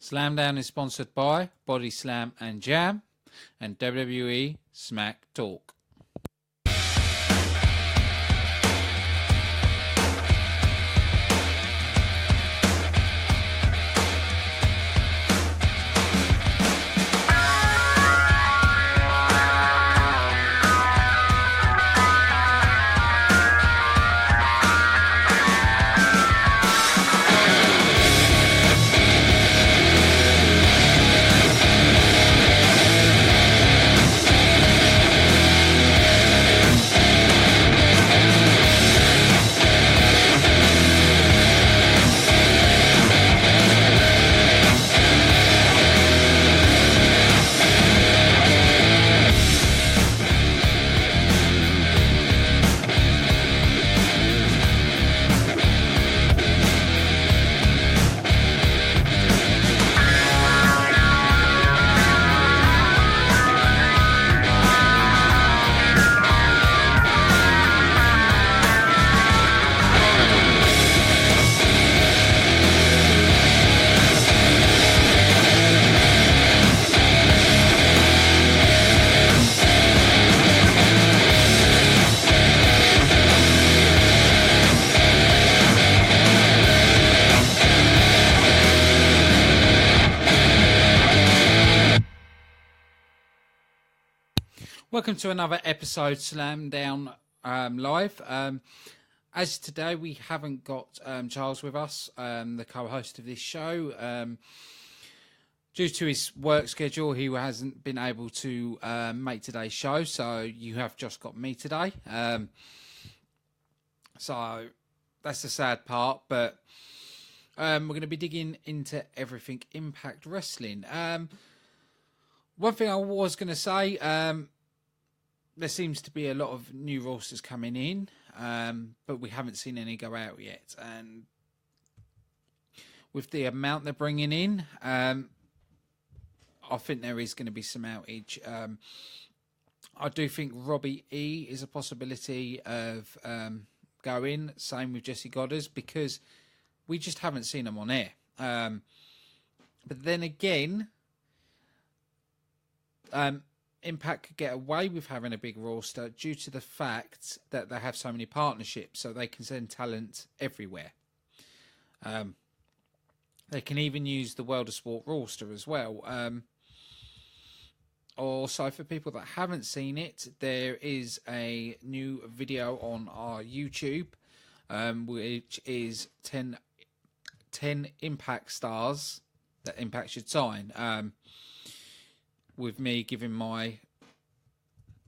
Slamdown is sponsored by Body Slam and Jam and WWE Smack Talk. Welcome to another episode Slamdown Live. As today we haven't got Charles with us, the co-host of this show. Due to his work schedule, he hasn't been able to make today's show, so you have just got me today. So that's the sad part, but we're going to be digging into everything Impact Wrestling. One thing I was going to say, there seems to be a lot of new rosters coming in, but we haven't seen any go out yet. And with the amount they're bringing in, I think there is going to be some outage. I do think Robbie E is a possibility of going. Same with Jesse Goddard, because we just haven't seen them on air. But then again, Impact could get away with having a big roster due to the fact that they have so many partnerships, so they can send talent everywhere. They can even use the World of Sport roster as well. Also, for people that haven't seen it, there is a new video on our YouTube, which is 10 Impact stars that Impact should sign. With me giving my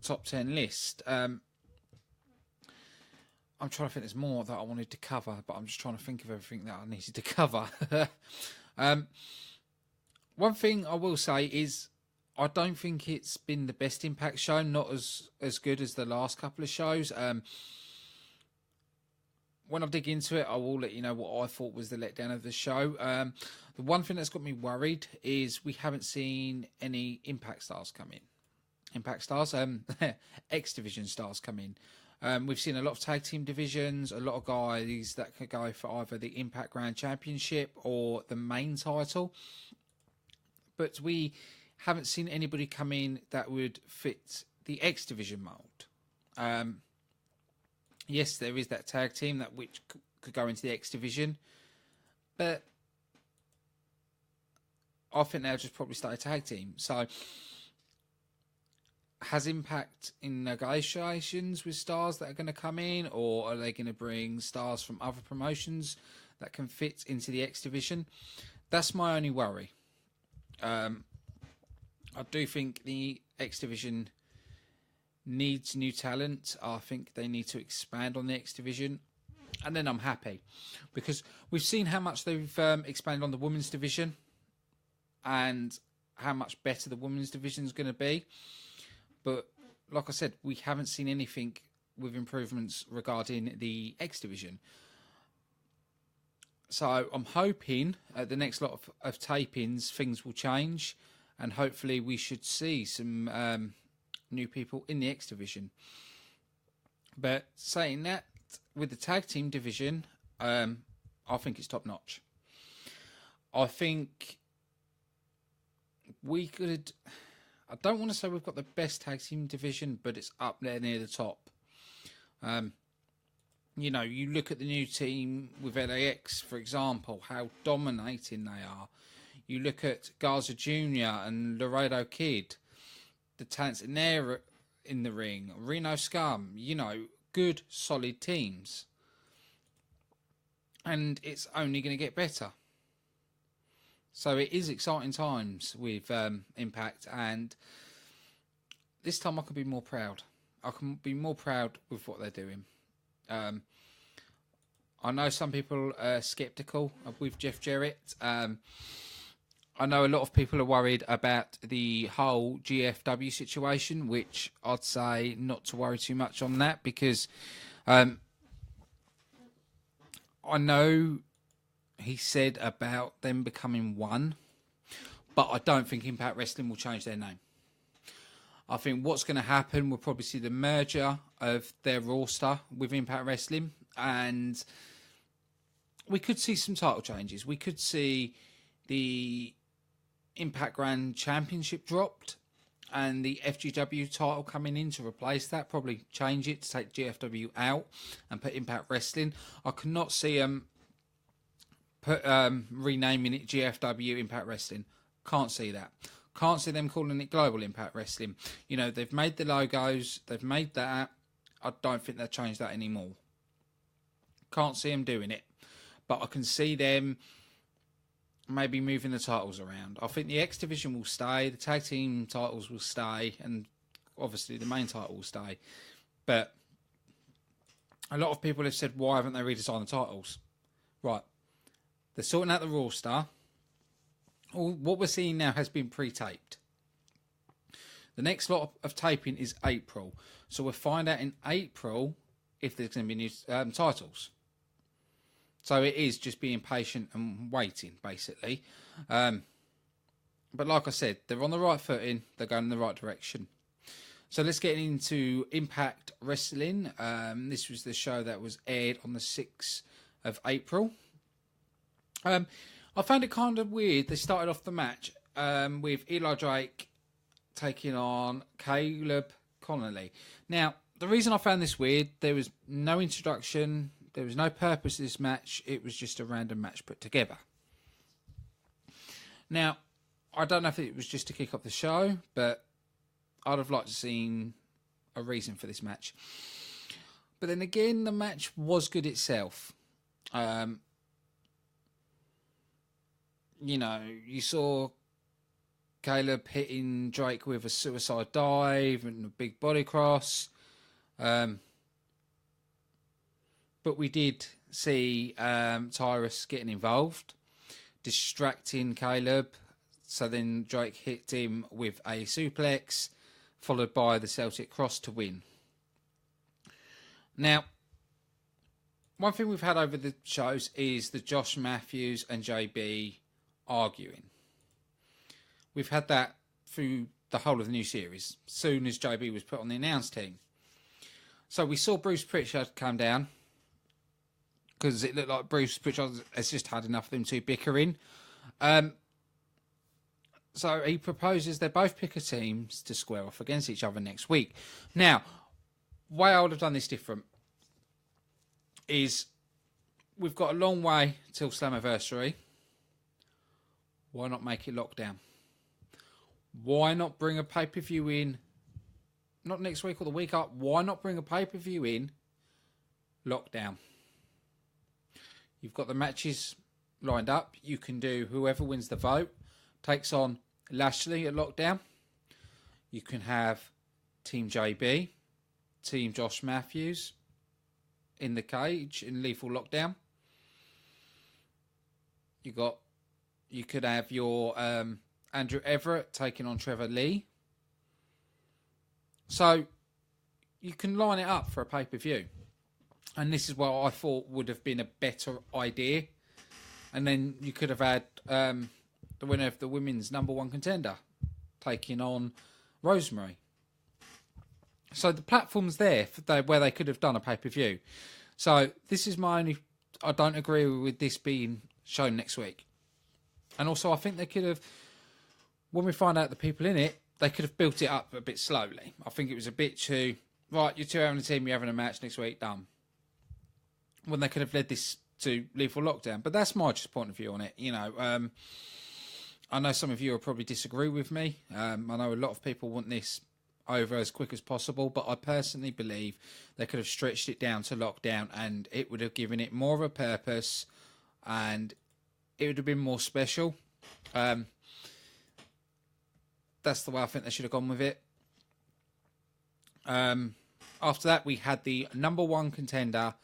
top 10 list. I'm trying to think there's more that I wanted to cover, but I'm just trying to think of everything that I needed to cover. One thing I will say is I don't think it's been the best Impact show, not as good as the last couple of shows. When I dig into it, I will let you know what I thought was the letdown of the show. The one thing that's got me worried is we haven't seen any Impact stars come in. Impact stars, X Division stars come in. We've seen a lot of tag team divisions, a lot of guys that could go for either the Impact Grand Championship or the main title. But we haven't seen anybody come in that would fit the X Division mould. Yes, there is that tag team that which could go into the X Division, but I think they'll just probably start a tag team. So, has Impact in negotiations with stars that are going to come in, or are they going to bring stars from other promotions that can fit into the X Division? That's my only worry. I do think the X Division needs new talent. I think they need to expand on the X Division, and then I'm happy, because we've seen how much they've expanded on the women's division and how much better the women's division is going to be. But like I said, we haven't seen anything with improvements regarding the X Division. So I'm hoping at the next lot of tapings things will change, and hopefully we should see some new people in the X Division. But saying that, with the tag team division, I think it's top notch. I think we could. I don't want to say we've got the best tag team division, but it's up there near the top. You know, you look at the new team with LAX, for example, how dominating they are. You look at Garza Jr. and Laredo Kid, the talents in there in the ring, Reno Scum, you know, good, solid teams. And it's only going to get better. So it is exciting times with Impact, and this time I can be more proud. I can be more proud with what they're doing. I know some people are sceptical with Jeff Jarrett. I know a lot of people are worried about the whole GFW situation, which I'd say not to worry too much on that, because I know he said about them becoming one, but I don't think Impact Wrestling will change their name. I think what's going to happen, we'll probably see the merger of their roster with Impact Wrestling, and we could see some title changes. We could see the Impact Grand Championship dropped and the FGW title coming in to replace that, probably change it to take GFW out and put Impact Wrestling. I could not see them renaming it GFW Impact Wrestling. Can't see that. Can't see them calling it Global Impact Wrestling. You know, they've made the logos, they've made that. I don't think they'll change that anymore. Can't see them doing it. But I can see them maybe moving the titles around. I think the X Division will stay, the tag team titles will stay, and obviously the main title will stay. But a lot of people have said, why haven't they redesigned the titles? Right. They're sorting out the roster. What we're seeing now has been pre-taped. The next lot of taping is April. So we'll find out in April if there's going to be new titles. So it is just being patient and waiting, basically. But like I said, they're on the right footing. They're going in the right direction. So let's get into Impact Wrestling. This was the show that was aired on the 6th of April. I found it kind of weird. They started off the match with Eli Drake taking on Caleb Connolly. Now, the reason I found this weird, there was no introduction, there was no purpose to this match. It was just a random match put together. Now, I don't know if it was just to kick off the show, but I'd have liked to have seen a reason for this match. But then again, the match was good itself. You know, you saw Caleb hitting Drake with a suicide dive and a big body cross. But we did see Tyrus getting involved, distracting Caleb. So then Drake hit him with a suplex, followed by the Celtic cross to win. Now, one thing we've had over the shows is the Josh Matthews and JB arguing. We've had that through the whole of the new series, soon as JB was put on the announce team. So we saw Bruce Pritchard come down, because it looked like Bruce Pritchard has just had enough of them two bickering. So he proposes they both pick a team to square off against each other next week. Now, way I would have done this different is we've got a long way till Slammiversary. Why not make it lockdown? Why not bring a pay-per-view in, not next week or the week up, why not bring a pay-per-view in lockdown? You've got the matches lined up. You can do whoever wins the vote takes on Lashley at lockdown. You can have Team JB, Team Josh Matthews in the cage in lethal lockdown. You could have your Andrew Everett taking on Trevor Lee. So you can line it up for a pay-per-view. And this is what I thought would have been a better idea. And then you could have had the winner of the women's number one contender taking on Rosemary. So the platform's there where they could have done a pay-per-view. So this is my only... I don't agree with this being shown next week. And also I think they could have... when we find out the people in it, they could have built it up a bit slowly. I think it was a bit too, right, you two having a team, you're having a match next week, done. When they could have led this to Lethal Lockdown. But that's my just point of view on it. You know, I know some of you will probably disagree with me. I know a lot of people want this over as quick as possible, but I personally believe they could have stretched it down to Lockdown and it would have given it more of a purpose and it would have been more special. That's the way I think they should have gone with it. After that, we had the number one contender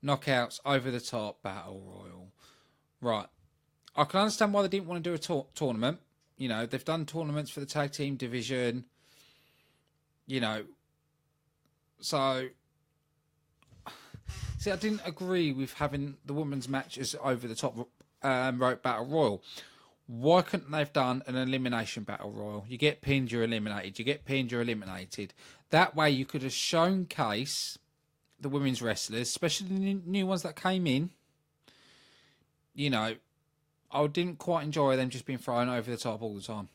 knockouts over the top battle royal. Right. I can understand why they didn't want to do a tournament. You know, they've done tournaments for the tag team division. You know, so see, I didn't agree with having the women's matches over the top rope battle royal. Why couldn't they have done an elimination battle royal? You get pinned, you're eliminated. You get pinned, you're eliminated. That way, you could have showcased the women's wrestlers, especially the new ones that came in. You know, I didn't quite enjoy them just being thrown over the top all the time.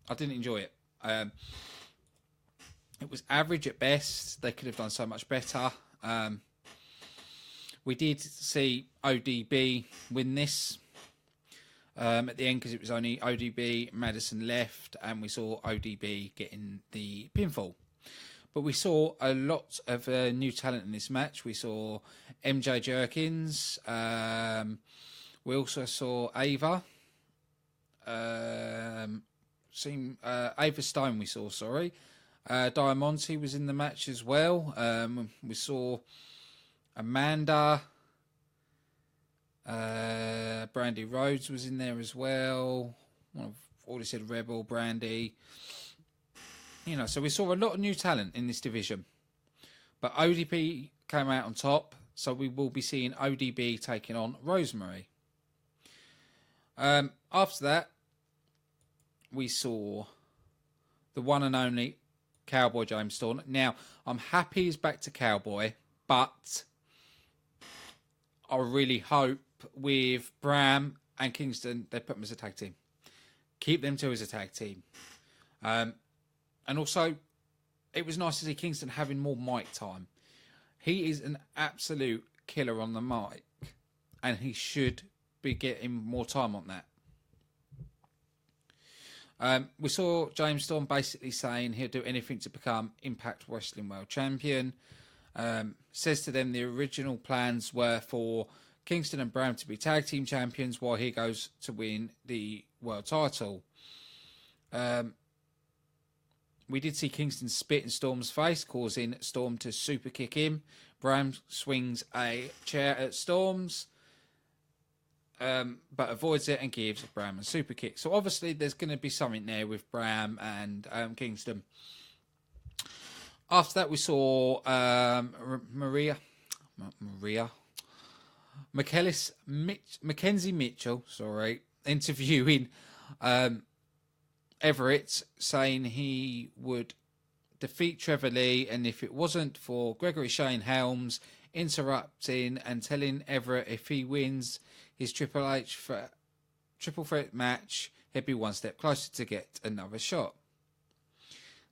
I didn't enjoy it. It was average at best. They could have done so much better. We did see ODB win this at the end because it was only ODB, Madison left, and we saw ODB getting the pinfall. But we saw a lot of new talent in this match. We saw MJ Jerkins. We also saw Ava. Ava Stone we saw, sorry. Diamante was in the match as well. We saw Amanda. Brandy Rhodes was in there as well. I've already said Rebel, Brandy. You know, so we saw a lot of new talent in this division. But ODB came out on top, so we will be seeing ODB taking on Rosemary. After that, we saw the one and only Cowboy James Storm. Now, I'm happy he's back to Cowboy, but I really hope with Bram and Kingston, they put them as a tag team. Keep them two as a tag team. And also, it was nice to see Kingston having more mic time. He is an absolute killer on the mic, and he should be getting more time on that. We saw James Storm basically saying he'll do anything to become Impact Wrestling World Champion. Says to them the original plans were for Kingston and Bram to be tag team champions while he goes to win the world title. We did see Kingston spit in Storm's face, causing Storm to super kick him. Bram swings a chair at Storm's, but avoids it and gives Bram a super kick. So obviously there's going to be something there with Bram and Kingston. After that, we saw Mackenzie Mitchell, interviewing Everett, saying he would defeat Trevor Lee, and if it wasn't for Gregory Shane Helms interrupting and telling Everett if he wins his triple threat match, he'd be one step closer to get another shot.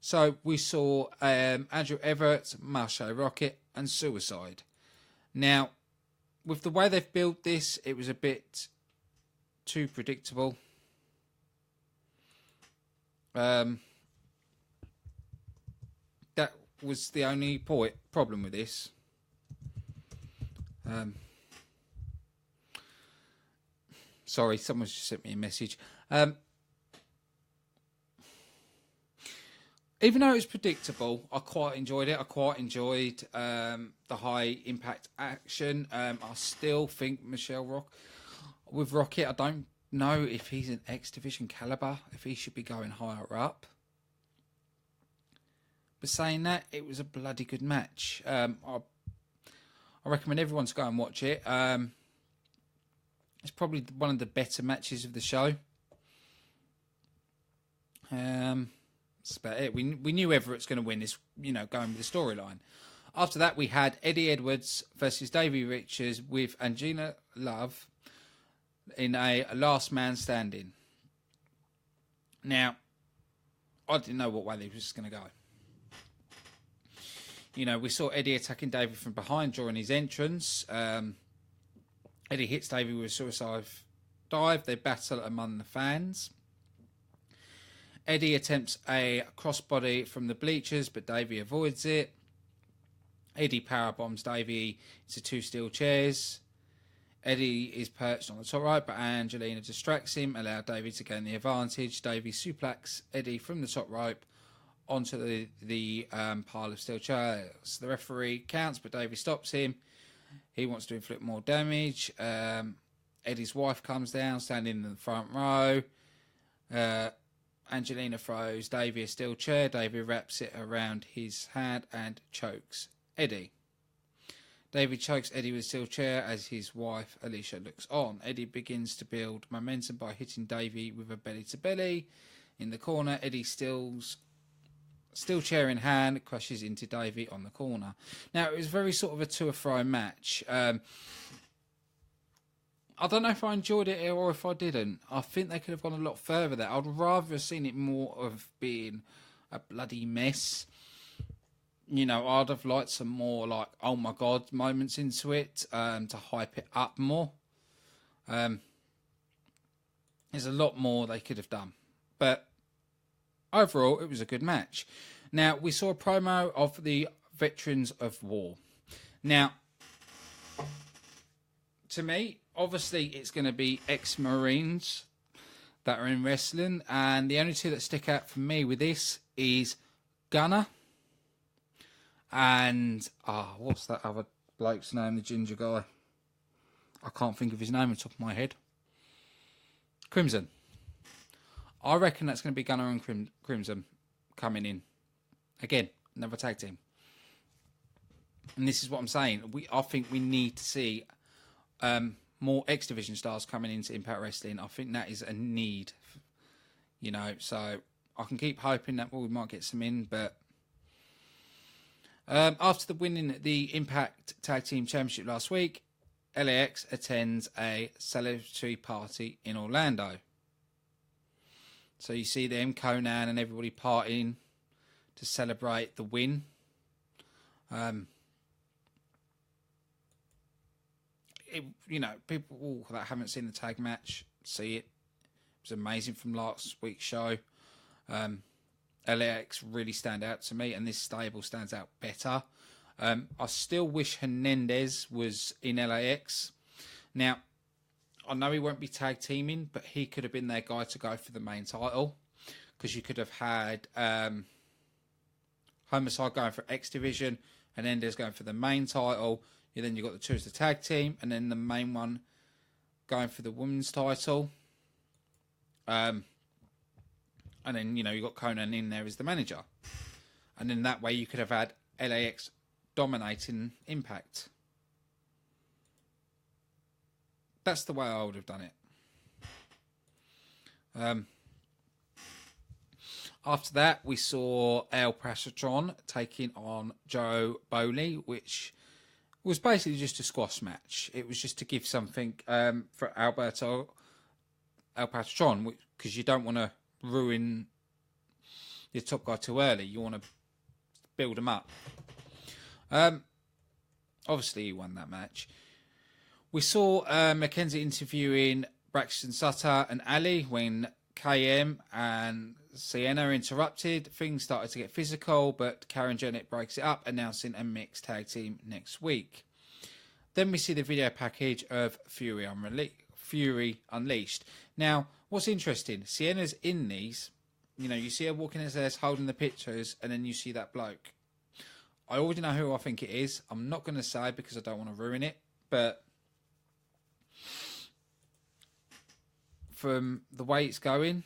So we saw Andrew Everett, Marsha Rocket, and Suicide. Now, with the way they've built this, it was a bit too predictable. That was the only problem with this. Sorry, someone's just sent me a message. Even though it was predictable, I quite enjoyed it. I quite enjoyed the high impact action. I still think with Rocket, I don't know if he's an X Division caliber, if he should be going higher up. But saying that, it was a bloody good match. I recommend everyone to go and watch it. It's probably one of the better matches of the show. That's about it. We knew Everett's going to win this, going with the storyline. After that, we had Eddie Edwards versus Davey Richards with Angina Love in a last man standing. Now, I didn't know what way this was going to go. You know, we saw Eddie attacking Davey from behind during his entrance. Eddie hits Davey with a suicide dive. They battle among the fans. Eddie attempts a crossbody from the bleachers, but Davey avoids it. Eddie powerbombs Davey into 2 steel chairs. Eddie is perched on the top right, but Angelina distracts him, allow Davey to gain the advantage. Davey suplexes Eddie from the top rope onto the pile of steel chairs. The referee counts, but Davey stops him. He wants to inflict more damage. Eddie's wife comes down, standing in the front row. Angelina throws Davey a steel chair. Davey wraps it around his hand and chokes Eddie. Davey chokes Eddie with a steel chair as his wife Alicia looks on. Eddie begins to build momentum by hitting Davey with a belly-to-belly. In the corner, Eddie steel chair in hand crashes into Davey on the corner. Now, it was very sort of a to-or-fro match. I don't know if I enjoyed it or if I didn't. I think they could have gone a lot further there. I'd rather have seen it more of being a bloody mess. You know, I'd have liked some more, like, oh my God moments into it to hype it up more. There's a lot more they could have done. But overall, it was a good match. Now, we saw a promo of the Veterans of War. Now, to me, obviously, it's going to be ex-Marines that are in wrestling. And the only two that stick out for me with this is Gunner and, what's that other bloke's name, the ginger guy? I can't think of his name on the top of my head. Crimson. I reckon that's going to be Gunner and Crimson coming in. Again, another tag team. And this is what I'm saying. I think we need to see more X Division stars coming into Impact Wrestling. I think that is a need. You know, so I can keep hoping that we might get some in, but after the winning the Impact Tag Team Championship last week, LAX attends a celebratory party in Orlando. So you see them, Conan and everybody partying to celebrate the win. You know, people that haven't seen the tag match see it. It was amazing from last week's show. LAX really stand out to me, and this stable stands out better. I still wish Hernandez was in LAX. Now, I know he won't be tag teaming, but he could have been their guy to go for the main title, because you could have had Homicide going for X Division, Hernandez going for the main title. And then you've got the two as the tag team, and then the main one going for the women's title. And then, you know, you've got Conan in there as the manager. And then that way you could have had LAX dominating Impact. That's the way I would have done it. After that, we saw El Pasatron taking on Joe Bowley, which was basically just a squash match. It was just to give something for Alberto El Patron, because you don't want to ruin your top guy too early. You want to build him up. Obviously, he won that match. We saw Mackenzie interviewing Braxton Sutter and Ali when KM and Sienna interrupted. Things started to get physical, but Karen Jennett breaks it up, announcing a mixed tag team next week. Then we see the video package of Fury Unleashed. Now, what's interesting, Sienna's in these. You know, you see her walking as they're holding the pictures, and then you see that bloke. I already know who I think it is. I'm not going to say because I don't want to ruin it, but from the way it's going,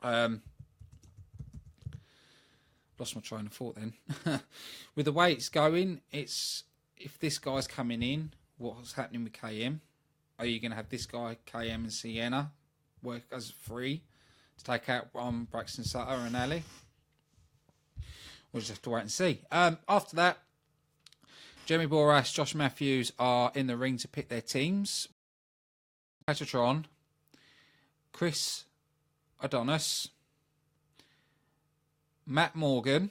lost my train of thought then. With the way it's going, it's if this guy's coming in, what's happening with KM? Are you going to have this guy, KM and Sienna, work as free to take out Braxton Sutter and Ali? We'll just have to wait and see. After that, Jeremy Boras, Josh Matthews are in the ring to pick their teams. Patatron, Chris Adonis, Matt Morgan,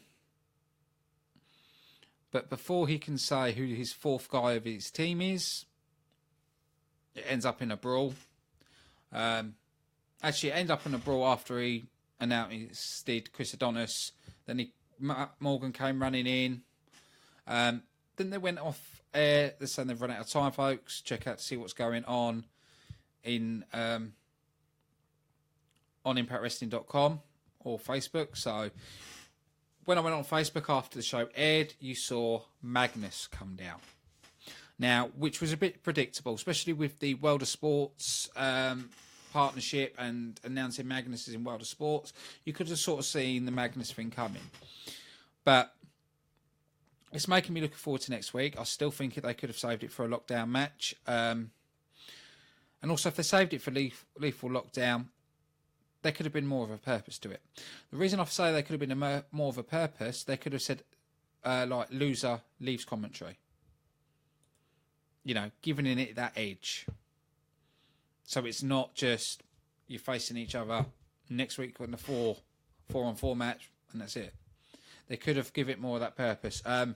but before he can say who his fourth guy of his team is, it ends up in a brawl. Actually, it ended up in a brawl after he announced Chris Adonis. Then Matt Morgan came running in. Then they went off air. They're saying they've run out of time, folks. Check out to see what's going on on ImpactWrestling.com or Facebook. So when I went on Facebook after the show aired, you saw Magnus come down. Now, which was a bit predictable, especially with the World of Sports partnership and announcing Magnus is in World of Sports. You could have sort of seen the Magnus thing coming. But it's making me looking forward to next week. I still think they could have saved it for a lockdown match. And also, if they saved it for Lethal Lockdown, there could have been more of a purpose to it. The reason I say there could have been more of a purpose, they could have said, like, loser leaves commentary. You know, giving it that edge. So it's not just you're facing each other next week on the 4-on-4 match, and that's it. They could have given it more of that purpose. But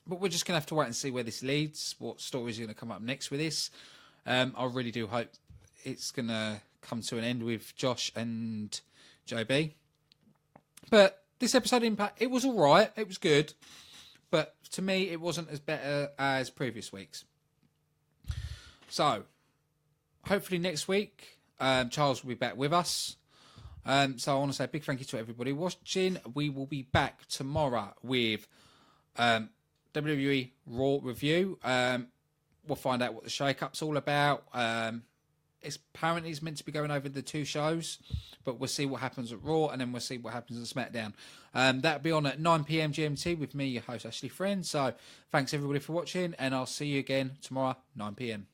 we're just going to have to wait and see where this leads, what stories are going to come up next with this. I really do hope it's going to come to an end with Josh and JB. But this episode Impact, it was all right. It was good. But to me, it wasn't as better as previous weeks. So, hopefully next week, Charles will be back with us. So I want to say a big thank you to everybody watching. We will be back tomorrow with WWE Raw review. We'll find out what the shake-up's all about. It's apparently meant to be going over the two shows, but we'll see what happens at Raw, and then we'll see what happens at SmackDown. That'll be on at 9 p.m. GMT with me, your host, Ashley Friend. So thanks, everybody, for watching, and I'll see you again tomorrow, 9 p.m.